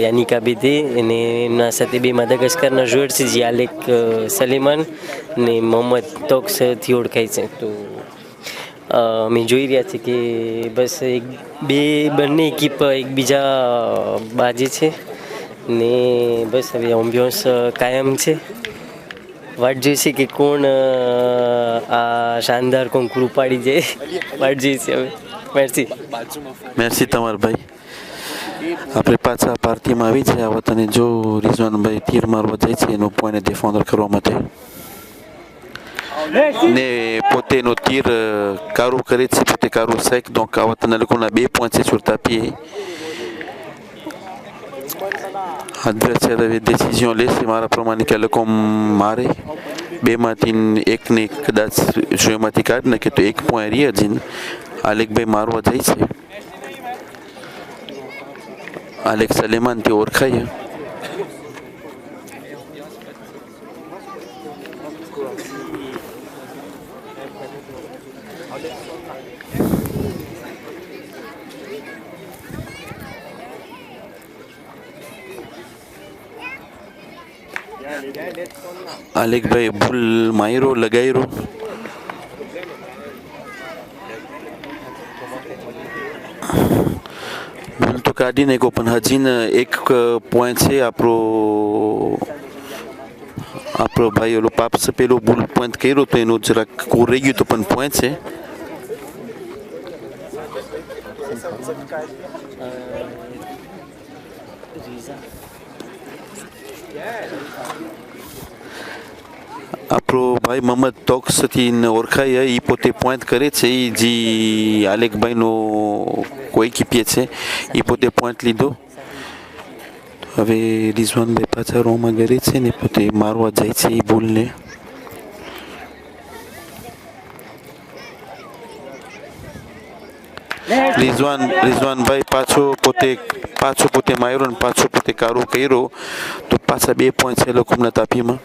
યાનિક આબિદી અને એમના સાથે બે માદાગાસ્કરના જોડ છે જે આલેક સલેમાન ને મોહમ્મદ તોક્સથી ઓળખાય છે. તો અમે જોઈ રહ્યા છીએ કે બસ બંને એકીપ એકબીજા બાજે છે ને બસ હવે એમ્બિયન્સ કાયમ છે. વાટ જોઈશે કે કોણ આ શાનદાર કોંકુર ઉપાડી જાય. વાટ જોઈશે હવે. મેર્સી. મેર્સી તમાર ભાઈ. આપણે પાછા પાર્ટીમાં આવી છે આવત અને જો રિઝવાનભાઈ તીર મારવા જાય છે એનો પોઈન્ટ ડિફેન્ડર કરવા માટે ને પોતે એનો તીર કારું કરે છે પોતે કારું સાઈક donc આવતના લોકોના 2 પોઈન્ટ છે sur tapis. adversaire હવે décision લેશે મારા પ્રમાણે કે લોકો મારે 2માંથી 1ને કદાચ જોમાંથી કાઢી નાખે તો 1 પોઈન્ટ રહે જઈને આલેકભાઈ મારવા જાય છે. આલેક સલેમાનથી ઓળખાય. આલેકભાઈ ભૂલ માયરો લગાયરો. ભૂલ તો કાઢી નાખ્યો પણ હજીને 1 પોઈન્ટ છે આપણો ભાઈ ઓલો પાપ્સ પેલો ભૂલ પોઈન્ટ કર્યો તો એનું જરાક કોર રહી ગયું તો પણ પોઈન્ટ છે. આપણો ભાઈ મોહમ્મદ તોક્સથી ઓળખાય એ પોતે પોઈન્ટ કરે છે એ જે આલેકભાઈનો કોઈ કીપીએ છે એ પોતે પોઈન્ટ લીધો. હવે રિઝવાનભાઈ પાછા રોમાં કરે છે ને પોતે મારવા જાય છે એ ભૂલને. રિઝવાનભાઈ પાછો પોતે માર્યો ને પાછો પોતે કારું કર્યો તો પાછા 2 પોઈન્ટ છે લોકોના તાપીમાં.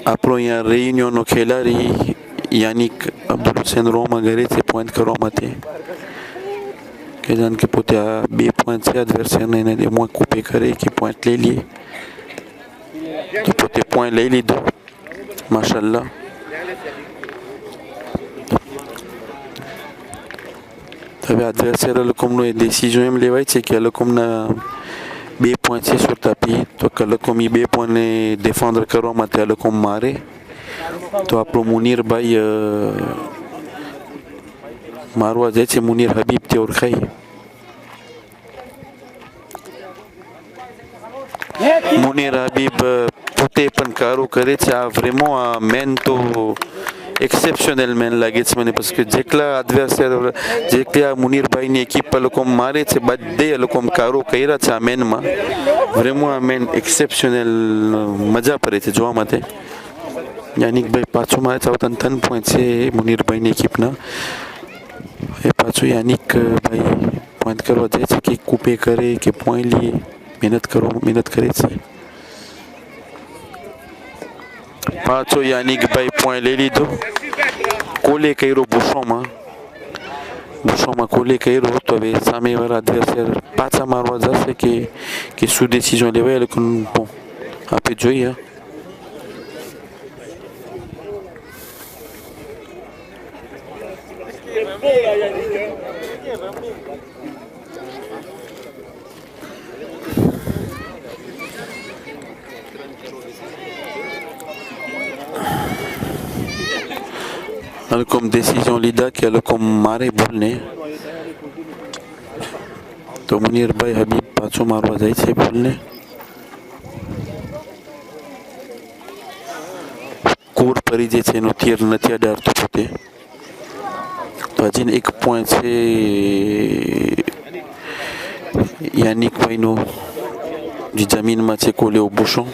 આપણો અહીંયા રેયુનિયનનો ખેલાડી યાનિક અબ્દુલ હુસેન રોમાં ઘરે છે પોઈન્ટ કરવા માટે કે જાણ કે પોતે આ 2 પોઈન્ટ છે એડવર્સરને એને એમાં કૂપે કરે કે પોઈન્ટ લઈ લઈએ તો પોતે પોઈન્ટ લઈ લીધો માશાલ્લાહ. હવે એડવર્સર લોકોનો એ ડિસિઝન એમ લેવાય છે કે આ લોકોના 2 પોઈન્ટ છે sur tapis તો કે લોકો 2 પોઈન્ટને ડિફેન્ડર કરવા માટે આ લોકો મારે તો આપણો મુનીરભાઈ મારવા જાય છે. મુનીર હબીબથી ઓળખાય. મુનીર હબીબ પોતે પણ કારું કરે છે. આ vraiment આ મેન તો એક્સેપ્શનલ મેન લાગે છે મને parce que જેટલા એડવર્સર જેટલા મુનીરભાઈની એકિપ લોકો મારે છે બધે લોકો કારું કર્યા છે આ મેનમાં. vraiment આ મેન એક્સેપ્શનલ મજા પડે છે જોવા માટે. યાનિકભાઈ પાછું મારે ચાવતા 3 પોઈન્ટ છે મુનીરભાઈની એકિપના. એ પાછું યાનિકભાઈ પોઈન્ટ કરવા જાય છે કે કૂપે કરે કે પોઈન્ટ લે મહેનત કરે છે. પાછો યાનિકભાઈ પોઈન્ટ લઈ લીધો. કોલે કર્યો બુશોમાં કોલે કર્યો તો હવે સામેવાળા એડવર્સર પાછા મારવા જશે કે શું ડિસિઝન લેવાય લોકો આપણે જોઈએ. લોકો ડિસિઝન લીધા કે લોકો મારે ભૂલને તો મુનીરભાઈ હબીબ પાછો મારવા જાય છે ભૂલને. કોર પડી જાય છે એનો તીર નથી અડાડતો પોતે. તો હજીને 1 પોઈન્ટ છે યાનિકભાઈનો જે જમીનમાં છે કોલે ઉભો છો.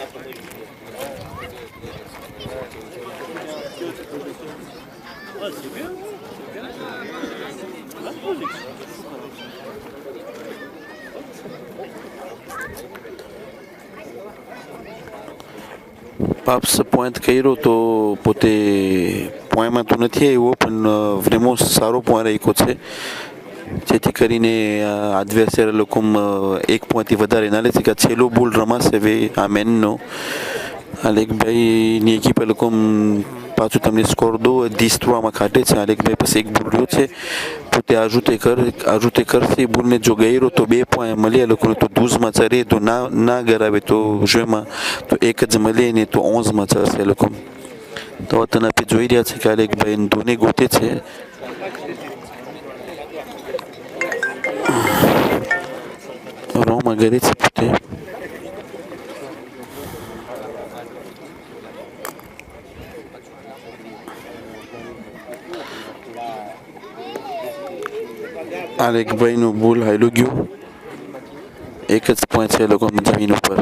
પાપ્સ પોઈન્ટ કર્યો તો પોતે પોઈન્ટમાં તો નથી આવ્યો પણ વ્રેમો સારો પોઈન્ટ રાખ્યો છે જેથી કરીને આદવેસર લોકોમાં એક પોઈન્ટથી વધારે ના લે છે કે છેલ્લો બોલ રમાશે હવે આ મેનનો આલેખભાઈની એકી એ લોકો પાછું તમને સ્કોર દો 10-3 કાઢે છે આલેખભાઈ પછી એક બોલ રહ્યો છે પોતે આજુતે કરશે બોલને જો ગયરો તો 2 પોઈન્ટ મળ્યા લોકોને તો 12માં ચરે તો ના ગરાવે તો જોમાં તો એક જ મળે ને તો 11માં ચડશે લોકો તો વતન આપણે જોઈ રહ્યા છે કે આલેખભાઈ ધોને ગોતે છે રોમાં ગરે છે પોતે આલેખભાઈનું બોલ હાલ્યું ગયું એક જ પોઈન્ટ છે લોકો જમીન ઉપર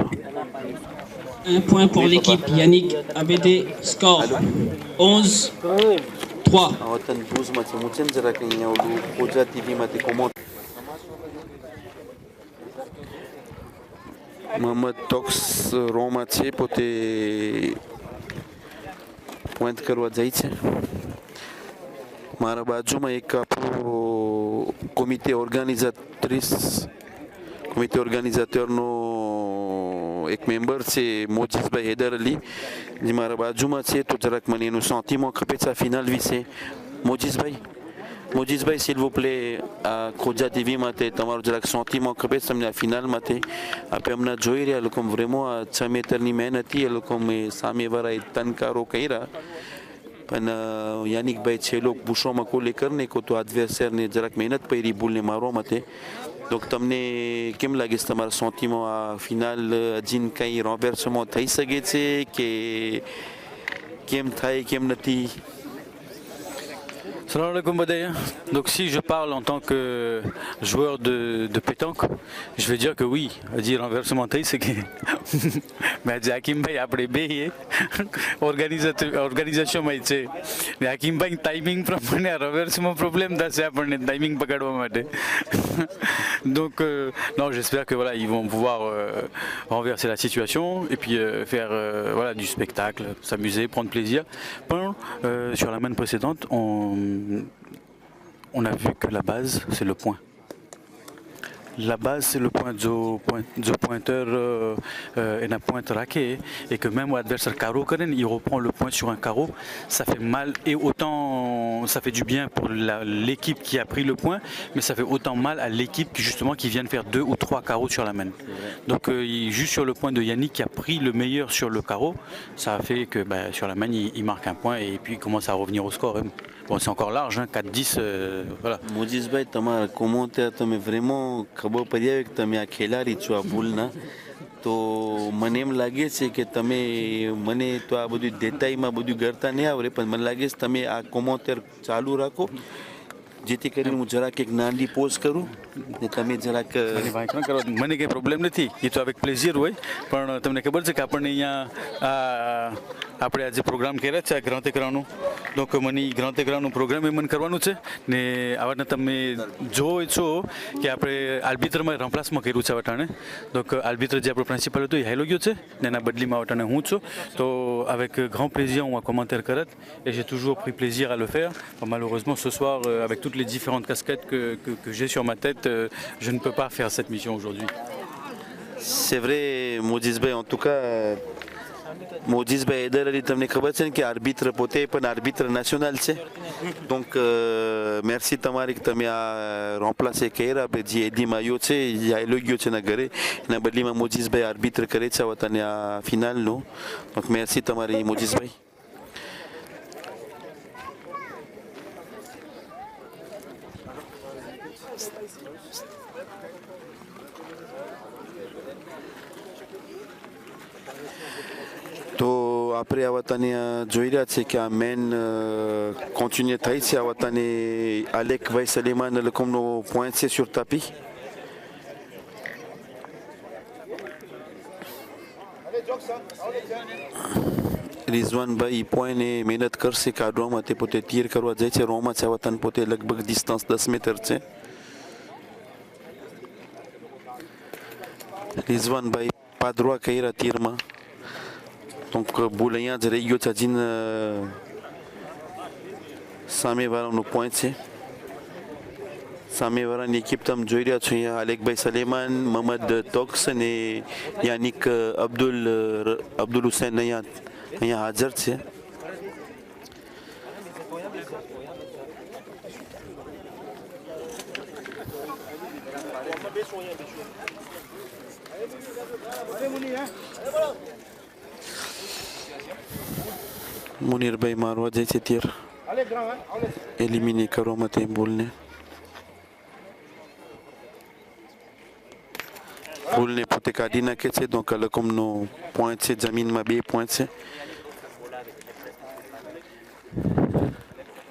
Un point pour l'équipe. Yannick ABD, score 11-3. આ વતન ભુજમાંથી હું છે ને જરાક અહીંયા ઓલું ખોજા ટીવીમાંથી કોમો મોહમ્મદ ટોક્સ રોમાં છે પોતે પોઈન્ટ કરવા જાય છે મારા બાજુમાં એક આપણો કોમિટે ઓર્ગાનિઝેટરનો એક મેમ્બર છે મોજીસભાઈ હૈદર અલી જે મારા બાજુમાં છે તો જરાક મને એનું સેન્ટિમેન્ટ ખપે છે આ ફિનાલ વિશે મોજીસભાઈ s'il vous plaît આ ખોજા ટીવી માટે તમારું જરાક સેન્ટિમેન્ટ ખપે છે તમને આ ફિનાલ માટે આપણે હમણાં જોઈ રહ્યા લોકો vraiment આ 6 મીટરની મેન હતી એ લોકો સામેવાળાએ તનકારો કર્યા પણ યાનિકભાઈ છેલ્લો બુશોમાં કોલે કરીને કો તો એડવર્સરને જરાક મહેનત પડી બોલને મારવા માટે તો તમને કેમ લાગે છે તમારા સેન્ટિમેન્ટ આ ફિનાલ હજી કંઈ રોબેર્સમાં થઈ શકે છે કે કેમ થાય કેમ નથી Salam alaikum Badaya. Donc si je parle en tant que joueur de pétanque, je vais dire que oui, dire renversement c'est que mais Hakim Bhai après B organisation માં છે ને Hakim Bhai timing પ્રમાણે renversement problème છે આપણને timing પકડવા માટે. Donc non, j'espère que voilà, ils vont pouvoir renverser la situation et puis faire voilà du spectacle, s'amuser, prendre plaisir. Pendant sur la main précédente, on a vu que la base, c'est le point. La base, c'est le point du pointeur et la pointe raquée et que même l'adversaire carreau, il reprend le point sur un carreau, ça fait mal et autant ça fait du bien pour l'équipe qui a pris le point, mais ça fait autant mal à l'équipe qui justement qui vient de faire 2 ou 3 carreaux sur la main. Donc juste sur le point de Yannick qui a pris le meilleur sur le carreau, ça a fait que sur la main il marque un point et puis il commence à revenir au score. Bon, c'est encore large, hein, 4-10, voilà. મોજીસભાઈ તમારા કોમેન્ટર તમે vraiment ખબર પડી આવે કે તમે આ ખેલાડી છો આ ભૂલના તો મને એમ લાગે છે કે તમે મને તો આ બધું દેતાઈમાં બધું કરતા નહીં આવડે પણ મને લાગે છે તમે આ કોમેન્ટર ચાલુ રાખો જેથી કરીને હું જરાક એક નાની પોઝ કરું ને તમે જરાક મને કંઈ પ્રોબ્લેમ નથી એ તો avec plaisir હોય પણ તમને ખબર છે કે આપણને અહીંયા આપણે આજે પ્રોગ્રામ કર્યા છે આ ગ્રાન્ડ એકરાનું donc મને ગ્રાન્ડ એકરાનું પ્રોગ્રામ એ મને કરવાનું છે ને આવાને તમે જોવો છો કે આપણે આલ્બિત્રમાં રમ્પ્લાસમાં કર્યું છે વટાણે donc આલ્બિત્ર જે આપણો પ્રિન્સિપલ હતો એ હાલ્યો ગયો છે ને એના બદલીમાં વટાણે હું છું તો avec grand plaisir on va commentaire કરત et j'ai toujours pris plaisir à le faire malheureusement ce soir avec toutes les différentes casquettes que j'ai sur ma tête je ne peux pas faire cette mission aujourd'hui. C'est vrai મોજીસભાઈ en tout cas મોજીસભાઈ Hyder Ali તમને ખબર છે ને કે આર્બિત્ર પોતે પણ આર્બિત્ર national છે donc merci તમારી કે તમે આ રોમ્પ્લાસે કર્યા આપણે જે એદીમાં આવ્યો છે એ આવેલો ગયો છે એના ઘરે એના બદલીમાં મોજીસભાઈ આર્બિત્ર કરે છે વતાને આ ફિનાલનું donc merci તમારી મોજીસભાઈ તો આપણે આ વતાને જોઈ રહ્યા છે કે આ મેન કન્ટિન્યુ થઈ છે આ વતાને આલેખભાઈ સલેમાન લોકોનો પોઈન્ટ છે sur tapis રિઝવાનભાઈ પોઈન્ટને મહેનત કરશે કાઢવામાં તે પોતે તીર કરવા જાય છે રોમાં છે આ વતાને પોતે લગભગ ડિસ્ટન્સ 10 મીટર છે રિઝવાનભાઈ પાદરવા કર્યા તીરમાં donc બોલ અહીંયા જ રહી ગયો છે હજીને સામેવાળાનું પોઈન્ટ છે સામેવાળાની એકિપ તમે જોઈ રહ્યા છો અહીંયા આલેકભાઈ સલેમાન મોહમ્મદ તોક્સ અને યાનિક અબ્દુલ હુસૈન અહીંયા હાજર છે મુનીરભાઈ મારવા જાય છે ત્યાર એલિમિનેટ કરવા માટે બોલને બોલને પોતે કાઢી નાખે છે તો કલકમનો પોઈન્ટ છે જમીનમાં 2 પોઈન્ટ છે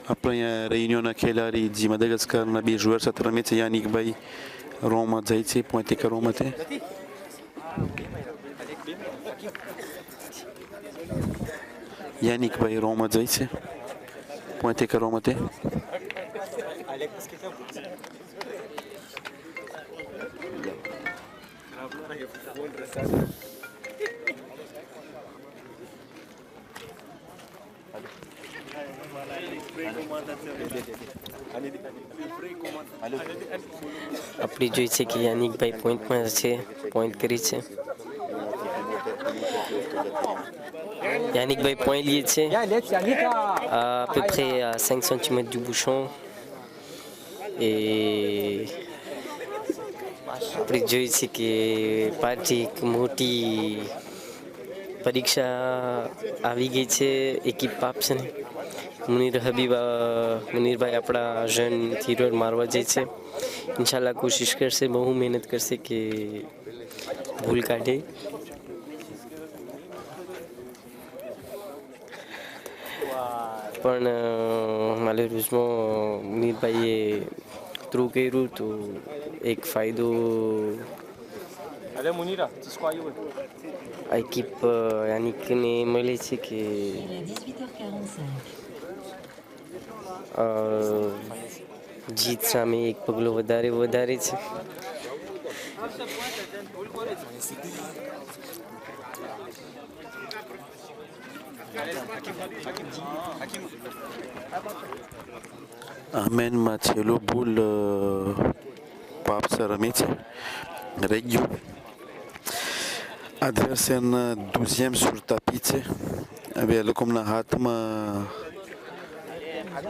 આપણે અહીંયા રેયુનિયોના ખેલાડી જે મદાગાસ્કરના 2 જોડર સાથે રમે છે યાનિકભાઈ રોમાં જાય છે પોઈન્ટ કરવા માટે યાનિકભાઈ રોમાં જાય છે પોઈન્ટ કરવા માટે આપણે જોઈ છે કે યાનિકભાઈ પોઈન્ટમાં છે પોઈન્ટ કરી છે Yannick point lié, tu sais, à peu près à 5 cm du bouchon. Et après, je sais que partie મોટી પરીક્ષા આવી ગઈ છે એકિપ આપશે ને મુનીરભાઈ આપણા જન થીરોડ મારવા જાય છે ઇન્શાલ્લાહ કોશિશ કરશે બહુ મહેનત કરશે કે ભૂલ કાઢે પણ માલેરુઝમાં મુનીરભાઈએ થ્રુ કર્યું તો એક ફાયદો આ એકિપ યાનિકને મળે છે કે જીત સામે એક પગલો વધારે છે આમેનમાં છેલ્લો બોલ પાપસા રમે છે રહી ગયું adversaire 12e sur le tapis છે હવે એ લોકોના હાથમાં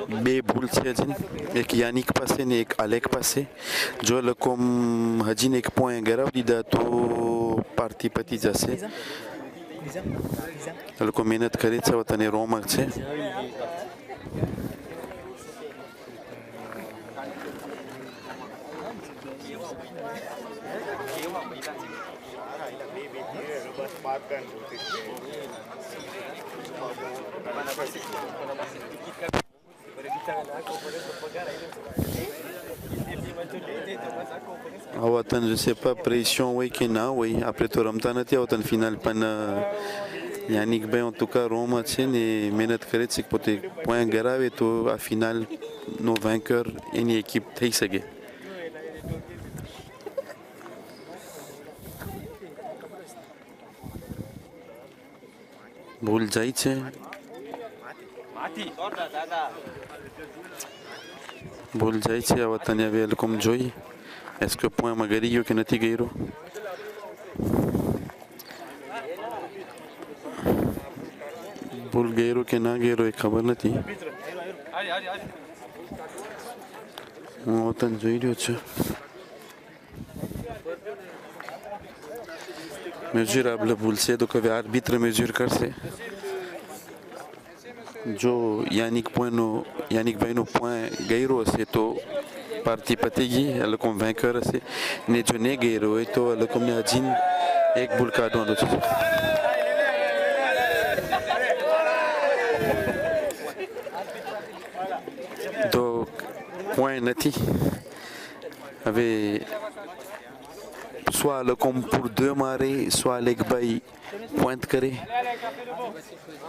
2 બોલ છે હજી એક યાનિક પાસે ને એક આલેક પાસે જો એ લોકો હજીને એક પોઈન્ટ ગરાવી દીધા તો પાર્ટી પતી જશે એ લોકો મહેનત કરે છે તને રોમાંચ છે આવા તને je sais pas pression હોય કે ના હોય આપણે તો રમતા નથી આવતા ફિનાલ પણ યાનિકભાઈ en tout cas રોમાં છે ને મહેનત કરે છે પોતે પોઈન્ટ ગરાવે તો આ ફિનાલનો વેન્કર એની એકિપ થઈ શકે ભૂલ જાય છે ભૂલ જાય છે આ વતન હવે એ લોકો જોઈ est-ce que પોઈન્ટમાં ગરી ગયો કે નથી ગયો ભૂલ ગયો કે ના ગયો એ ખબર નથી હું વતન જોઈ રહ્યો છું mesurable ભૂલ છે તો હવે આર્બિત્ર મેજર કરશે જો યાનિકભાઈનો પોઈન્ટ ગયો હશે તો પાર્ટી પતી ગઈ એ લોકો વેન્કર હશે ને જો નહીં ગયો હોય તો એ લોકોને હજી એક ભૂલ કાઢવાનો છે તો પોઈન્ટ નથી હવે soit le com pour 2 marées, soit Alekbaï pointe carré.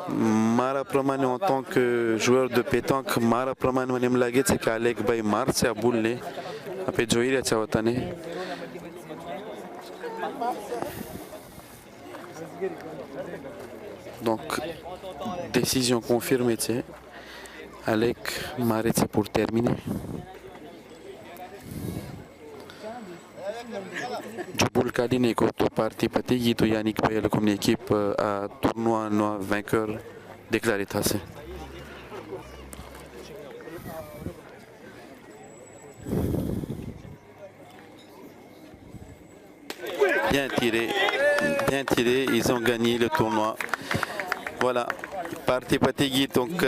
Mara Pramane en tant que joueur de pétanque, Mara Pramane on aime la guette, c'est qu'Alekbaï marche à boule. Après Joïri à Tchavatane. Donc, décision confirmée, tu sais. Alec m'arrête pour terminer. Jubul Kadine to parti patigi to Yannick Bayel comme l'équipe à tournoi no vainqueur déclaré tassé. Bien tiré, ils ont gagné le tournoi. Voilà, parti patigi donc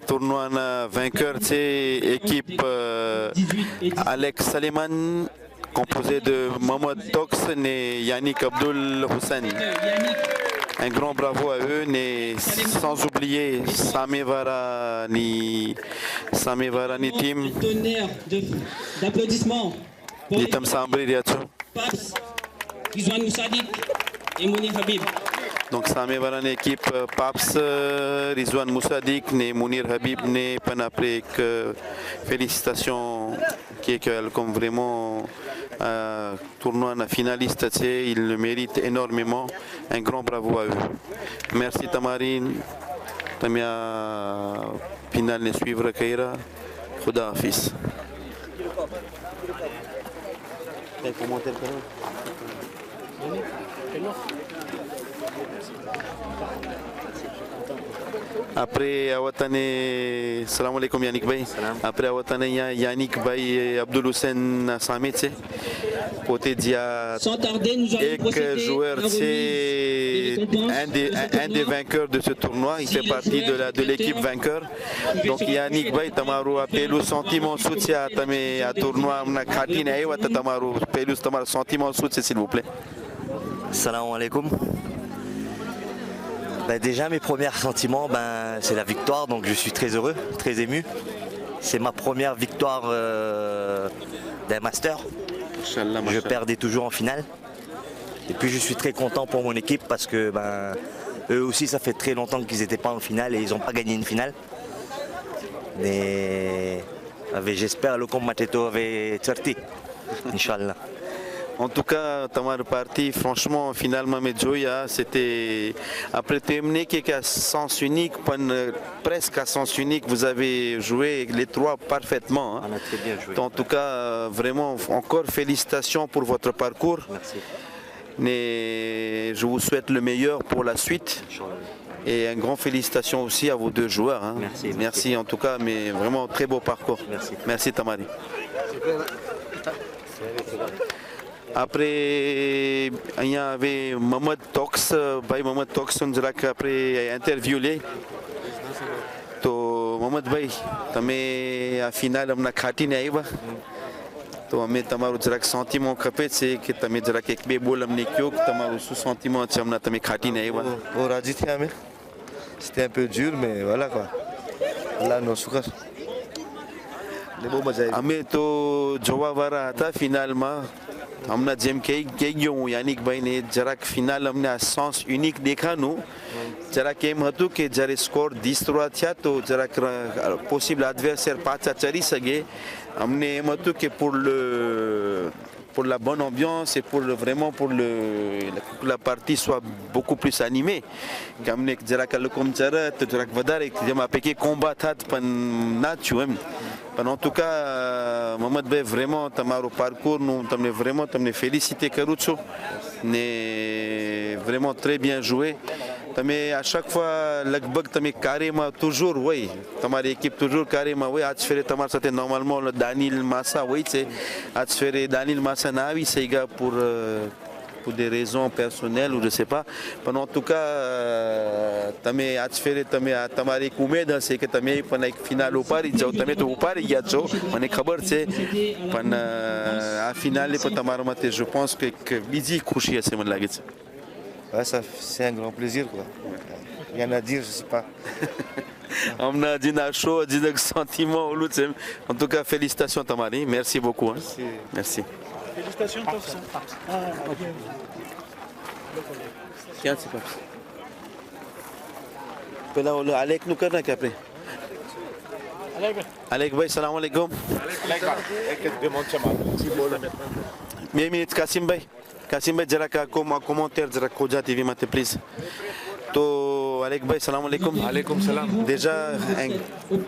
tournoi na vainqueur c'est équipe Alex Saliman composé de Mohamed Tox et Yannick Abdul Hussein. Un grand bravo à eux, sans oublier Samevara ni team. D'applaudissements pour Ni tam Sambri Riacho. Paps, Rizwan Moussadik et Mounir Habib. Donc Samevara ni équipe Paps, Rizwan Moussadik et Mounir Habib ne panapre félicitations qui est comme vraiment tournoi finaliste, ils le méritent énormément. Un grand bravo à eux. Merci Tamarine. Tamia finale ne suivre Kaira. Khuda Hafiz. Après Awatane, salam alaikum Yannick Bay. Après Awatane Yannick Bay Abdul Hussein Samit, côté dia un joueur, c'est un des vainqueurs de ce tournoi. Il fait partie de l'équipe vainqueur. Donc Yannick Bay Tamaru appelé sentiment soutien à tournoi na Khatine ay wata Tamaru pelus Tamaru sentiment soutien s'il vous plaît. Salam alaikum. Déjà mes premiers sentiments, c'est la victoire, donc je suis très heureux, très ému. C'est ma première victoire d'un master. Je perdais toujours en finale. Et puis je suis très content pour mon équipe parce que eux aussi ça fait très longtemps qu'ils n'étaient pas en finale et ils n'ont pas gagné une finale. Mais j'espère le combat avait sorti, Inch'Allah. En tout cas, Tamar parti, franchement, finalement, Medjoya, c'était après terminer à sens unique, presque à sens unique, vous avez joué les trois parfaitement. Hein. On a très bien joué. En tout cas, vraiment, encore félicitations pour votre parcours. Merci. Mais je vous souhaite le meilleur pour la suite. Et un grand félicitations aussi à vos deux joueurs. Hein. Merci en tout cas, mais vraiment très beau parcours. Merci Tamari. Après, il y avait Mohamed Tox, Mohamed Tox, on dirait qu'après interviewé. तो मोहम्मद भाई तमे आ phenol हमना खाटीने આવ્યા તો અમે તમારું જરાક sentiment ખપે છે કે તમે જરાક એક બે બોલ અમને કહો કે તમારું શું સેન્ટિમેન્ટ છે હમણાં તમે ખાટીને આવ્યા On raji थे हमें, c'était un peu dur mais voilà quoi. Allah nous soukar. અમે તો જોવાવાળા હતા ફિનાલમાં હમણાં જેમ કહી ગયો હું યાનિકભાઈને જરાક ફિનાલ અમને આ સેન્સ યુનિક દેખાનું જરાક એમ હતું કે જ્યારે સ્કોર 10-3 થયા તો જરાક પોસિબલ એડવર્સેર પાછા ચડી શકે અમને એમ હતું કે pour la bonne ambiance et vraiment pour que la partie soit beaucoup plus animée. Comme જરાક લોકો જરાક વધારે જેમ આપે કે combat થાત પણ ના થયું એમ. પણ en tout cas, Mohamed Bey, vraiment, તમારું parcours, nous તમને féliciter કરું છું ને vraiment très bien joué. તમે à chaque fois લગભગ તમે કાર્યમાં toujours હોય તમારી équipe toujours કાર્યમાં હોય આજ ફેરે તમારી સાથે normalement le Daniel Massa હોય છે આજ ફેરે Daniel Massa ના આવી સઈગા pour des raisons personnelles ou je sais pas પણ en tout cas તમે આજ ફેરે તમે તમારી એક ઉમેદ હશે કે તમે પણ એક ફિનાલ ઉપાડી જાઓ તમે તો ઉપાડી ગયા છો મને ખબર છે પણ આ ફિનાલે પણ તમારા માટે je pense que બીજી ખુશી હશે મને લાગે છે. Ouais, c'est un grand plaisir quoi. Rien à dire, je sais pas. On a dit un chaud, dit un sentiment. En tout cas, félicitations Tamari, merci beaucoup. Hein. Merci. Félicitations Tox. Tiens, c'est pas. Pela Alek nous connaît qu'après. Alek Bey, salam alaikum. Alek Bey. Minutes Kassim Bey. કાસિમભાઈ જરાક આ કોમેન્ટેર જરાક ખોજા TV માટે please. તો Alek salam alaikum. Alaikum salam. Déjà, un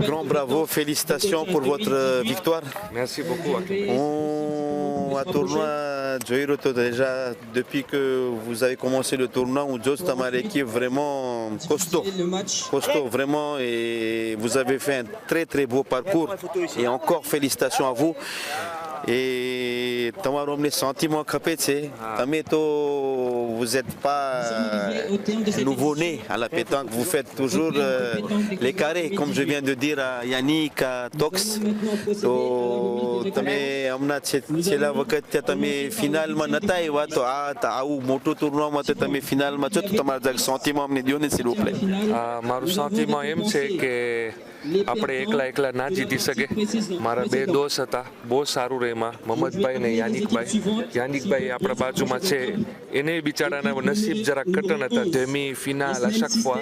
grand bravo, félicitations pour votre victoire. Merci beaucoup. On a tournoi Joiroto déjà depuis que vous avez commencé le tournoi, on joue une équipe vraiment costaud, vraiment, et vous avez fait un très très beau parcours et encore félicitations à vous. Et તમારું અમને sentiment ખપે છે તમે તો vous n'êtes pas nouveau-né à la pétanque, vous faites toujours les carrés comme je viens de dire à Yannick, à Tox. તો તમે હમણાં છેલ્લા વખત તમે ફિનાલમાં નતા આવ્યા તો આવું મોટું ટુર્નામાં તો તમે ફિનાલમાં છો તો તમારા sentiment અમને દો ને s'il vous plaît. મારું sentiment એમ છે કે આપણે એકલા ના જીતી શકે. મારા બે દોસ્ત હતા, બહુ સારું રહે એમાં, મહમ્મદભાઈ ને યાનિકભાઈ. યાનિકભાઈ આપણા બાજુમાં છે, એને બિચારાના નસીબ જરાક કટન હતા. demi-finale à chaque fois.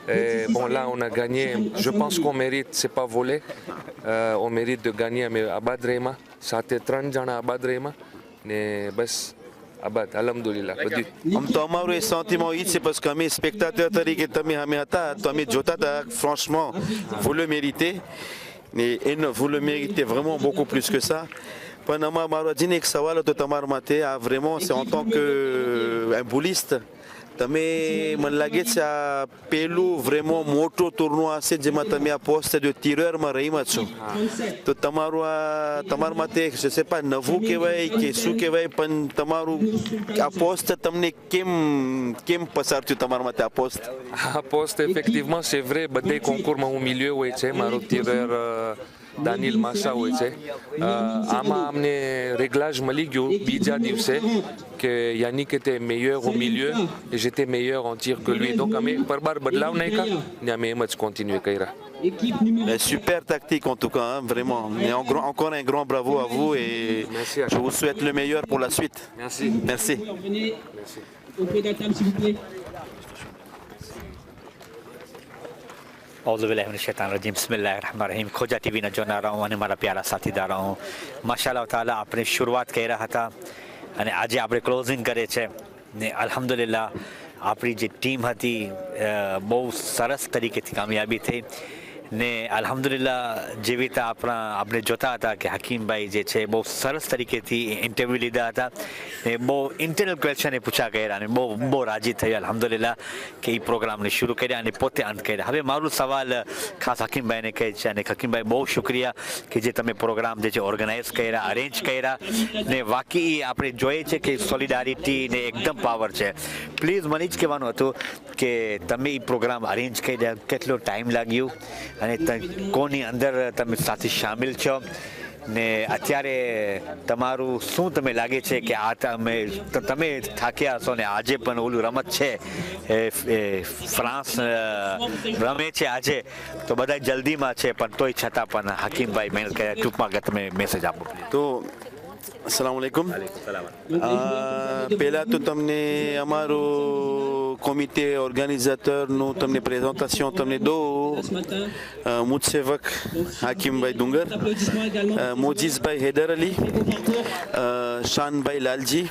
Et bon, là, on a gagné. Je pense qu'on mérite, c'est pas volé. On mérite de gagner, mais à Badrema. Ça a été 30 jana à Badrema. Mais bas, Abad, alhamdulillah. આમ તો અમારું એ sentiment એ છે parce que અમે spectateurs તરીકે તમે અમે હતા તો અમે જોતા હતા. Franchement, vous le méritez. Et vous le méritez vraiment beaucoup plus que ça. પણ મારો હજીને એક સવાલ હતો તમારા માટે. આ vraiment c'est en tant que un bouliste. તમે મને લાગે છે આ પહેલું vraiment મોટો ટુર્નો હશે જેમાં તમે આ પોસ્ટ de tireur માં રહીમાં છો. તો તમારા માટે je sais pas નવું કહેવાય કે શું કહેવાય પણ તમારું આ પોસ્ટ તમને કેમ પસાર થયું તમારા માટે આ પોસ્ટ? આ પોસ્ટ effectivement c'est vrai, બધે કોન્કુરમાં હું મિલ્યો હોય છે. મારો tireur દાનિલ માસા હોય છે. આમાં અમને réglage મળી ગયું બીજા દિવસે કે Yannick était meilleur au milieu et j'étais meilleur en tir que lui. Donc અમે પરબાર બદલાવ નહીં કા ને અમે એમ જ continuer કર્યા. Super tactique en tout cas, hein, vraiment. Et encore un grand bravo à vous et Merci à je vous souhaite le meilleur pour la suite. Merci. Merci. Auprès de la table, s'il vous plaît. औज़ुबिल्लाहिमिनश्शैतानिर्रजीम बिस्मिल्लाहिर्रहमानिर्रहीम. खोजा ટીવીના જોનારાઓ અને મારા પ્યારા સાથીદારો, માશાઅલ્લાહ તાલા આપણે શરૂઆત કર્યા હતા અને આજે આપણે ક્લોઝિંગ કરે છે ને અલ્હમ્દુલિલ્લાહ આપણી જે ટીમ હતી બહુ સરસ તરીકેથી કામયાબી થઈ ને અલ્હમ્દુલિલ્લાહ જેવી રીતે આપણે જોતા હતા કે હકીમભાઈ જે છે બહુ સરસ તરીકેથી ઇન્ટરવ્યૂ લીધા હતા ને બહુ ઇન્ટરનલ ક્વેશ્ચન પૂછા કર્યા અને બહુ રાજી થયું અલ્હમ્દુલિલ્લાહ કે એ પ્રોગ્રામને શરૂ કર્યા અને પોતે અંત કર્યા. હવે મારું સવાલ ખાસ હકીમભાઈને કહે છે અને હકીમભાઈ બહુ શુક્રિયા કે જે તમે પ્રોગ્રામ જે છે ઓર્ગેનાઇઝ કર્યા, અરેન્જ કર્યા ને વાકઈ આપણે જોઈએ છે કે સોલિડારિટી ને એકદમ પાવર છે. પ્લીઝ મને જ કહેવાનું હતું કે તમે એ પ્રોગ્રામ અરેન્જ કર્યા, કેટલો ટાઈમ લાગ્યું અને કોની અંદર તમે સાથે શામિલ છો ને અત્યારે તમારું શું તમે લાગે છે કે આ તમે થાક્યા હશો ને આજે પણ ઓલું રમત છે ફ્રાન્સ રમે છે આજે તો બધા જલ્દીમાં છે પણ તોય છતાં પણ હકીમભાઈ મહેનત કર્યા. ટૂંકમાં તમે મેસેજ આપો. તો અસલામ વાલેકુમ. પહેલાં તો તમને અમારું કોમિટે ઓર્ગેનાઇઝેટરનું તમને પ્રેઝન્ટેશન તમને દો. મુજસેવક હાકીમભાઈ ડુંગર, મોજીઝભાઈ હૈદર અલી, શાનભાઈ લાલજી,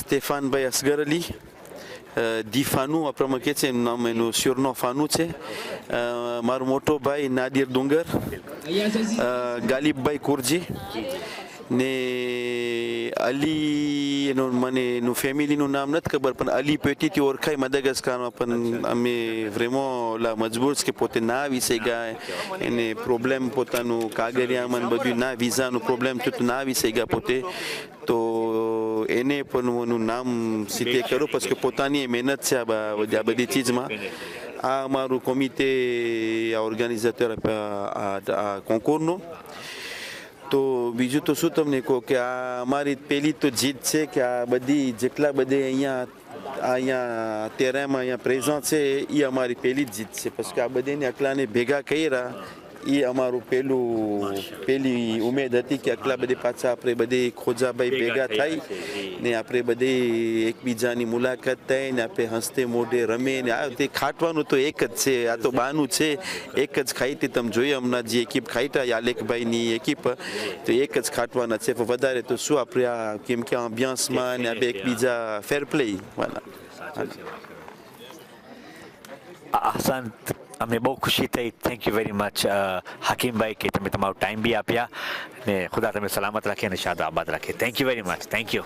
સ્ટેફાનભાઈ અસગર અલી, દીફાનું આપણે કહે છે નામ એનું શ્યોરનો ફાનું છે, મારો મોટો ભાઈ નાદિર ડુંગર, ગાલિબભાઈ કુરજી ને અલી એનું મને એનું ફેમિલીનું નામ નથી ખબર પણ અલી પેટીથી ઓળખાય મદાગાસ્કારમાં પણ અમે vraiment લા મજબૂર છે કે પોતે ના આવી શક્યા એને પ્રોબ્લેમ પોતાનું કાગળિયામાં બધું ના વિઝાનું પ્રોબ્લેમ થયું તો ના આવી શક્યા પોતે તો એને પણ એનું નામ સીધે કરું પછી પોતાની મહેનત છે આ બધી ચીજમાં. આ અમારું કોમિટે આ ઓર્ગેનાઇઝેટર આ કોન્કોરનું. તો બીજું તો શું તમને કહું કે આ અમારી પહેલી તો જીત છે કે આ બધી જેટલા બધે અહીંયા તેરામાં અહીંયા પ્રેઝન્ટ છે એ અમારી પહેલી જ જીત છે. પછી આ બધાને એકલાને ભેગા કર્યા એ અમારું પહેલી ઉમેદ હતી કે આટલા બધી પાછા આપણે બધી ખોજાભાઈ ભેગા થઈ ને આપણે બધી એકબીજાની મુલાકાત થઈ ને આપણે હસતે મોઢે રમે ને આ તે ખાટવાનું તો એક જ છે, આ તો બાનું છે, એક જ ખાઈતી તમે જોઈએ હમણાં જે એકીપ ખાઈતા આલેખભાઈની એકીપ તો એક જ ખાટવાના છે, પણ વધારે તો શું આપણે આ કેમ કે અભ્યાસમાં ને આપણે એકબીજા ફેર પ્લે વાલા. આસાન અમને બહુ ખુશી થઈ. થેન્ક યુ વેરી મચ હકીમભાઈ કે તમે તમારો ટાઈમ બી આપ્યા ને ખુદા તમે સલામત રાખે અને શાદ આબાદ રાખે. Thank you very much. Thank you.